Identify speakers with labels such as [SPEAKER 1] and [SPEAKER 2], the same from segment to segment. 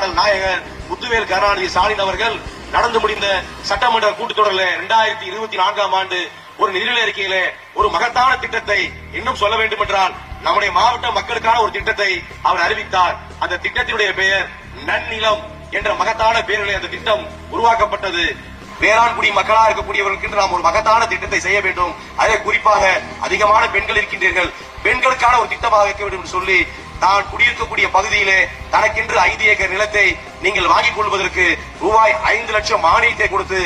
[SPEAKER 1] Model நாயகர் முத்துவேல் கருணாநிதி ஸ்டாலின் அவர்கள் நடந்து முடிந்த சட்டமன்ற கூட்டத்தொடரில் 2024 ஆண்டு ஒரு நிதிநிலை அறிக்கையிலே ஒரு மகத்தான திட்டத்தை இன்னும் சொல்ல வேண்டும் என்றால் நம்முடைய மாவட்ட மக்களுக்கான ஒரு திட்டத்தை அவர் அறிவித்தார். அந்த திட்டத்தினுடைய பெயர் நன்னிலம் என்ற மகத்தான பெயரிலே அந்த திட்டம் உருவாக்கப்பட்டது. வேளாண்குடி மக்களாக இருக்கக்கூடியவர்களுக்கு நாம் ஒரு மகத்தான திட்டத்தை செய்ய வேண்டும். அதே குறிப்பாக அதிகமான பெண்கள் இருக்கின்றீர்கள், பெண்களுக்கான ஒரு திட்டமாக இருக்க வேண்டும் என்று சொல்லி தான் குடியிருக்கக்கூடிய பகுதியிலே தனக்கென்று 5 ஏக்கர் நிலத்தை நீங்கள் வாங்கிக் கொள்வதற்கு ரூபாய் 5 லட்சம் மானியத்தை கொடுத்து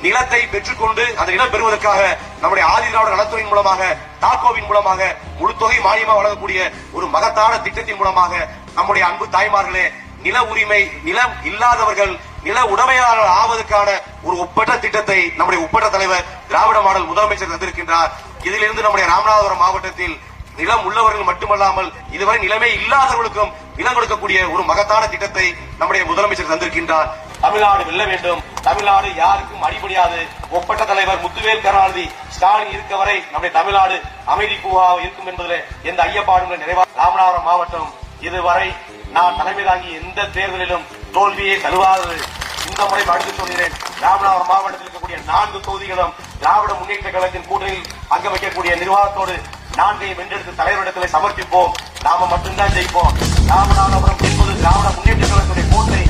[SPEAKER 1] நிலத்தை பெற்றுக்கொண்டு அந்த நிலம் பெறுவதற்காக நம்முடைய ஆதி திராவிட நலத்துறையின் மூலமாக தாக்கோவின் மூலமாக முழு தொகை மானியமாக வழங்கக்கூடிய ஒரு மகத்தான திட்டத்தின் மூலமாக நம்முடைய அன்பு தாய்மார்களே, நில உரிமை நிலம் இல்லாதவர்கள் நில உடைமையாளர் ஆவதற்கான ஒரு ஒப்பற்ற திட்டத்தை நம்முடைய ஒப்பற்ற தலைவர் திராவிட மாடல் முதலமைச்சர் தந்திருக்கின்றார். இதிலிருந்து நம்முடைய ராமநாதபுரம் மாவட்டத்தில் நிலம் உள்ளவர்கள் மட்டுமல்லாமல் இதுவரை நிலமே இல்லாதவர்களுக்கும் நிலம் கொடுக்கக்கூடிய ஒரு மகத்தான திட்டத்தை நம்முடைய முதலமைச்சர் தந்திருக்கின்றார். தமிழ்நாடு வெல்ல வேண்டும், தமிழ்நாடு யாருக்கும் அடிபடியாது. ஒப்பற்ற தலைவர் முத்துவேல் கருணாநிதி ஸ்டாலின் இருக்க வரை நம்முடைய தமிழ்நாடு அமைதி பூவாக இருக்கும் என்பதில் எந்த ஐயப்பாடும் நிறைவாக ராமநாதபுரம் மாவட்டம் இதுவரை நான் தலைமை தாங்கி எந்த தேர்தலிலும் தோல்வியை தழுவாதது. இந்த முறை மறுத்து சொல்கிறேன், ராமநாதபுரம் மாவட்டத்தில் இருக்கக்கூடிய 4 தொகுதிகளும் திராவிட முன்னேற்ற கழகத்தின் கூட்டணியில் அங்க வைக்கக்கூடிய நிர்வாகத்தோடு 4ஐயும் வென்றெடுத்து தலைவரிடத்தில் சமர்ப்பிப்போம். நாம மட்டும்தான் ஜெயிப்போம். ராமநாதபுரம் என்பது திராவிட முன்னேற்ற கழகத்துடைய கோட்டை.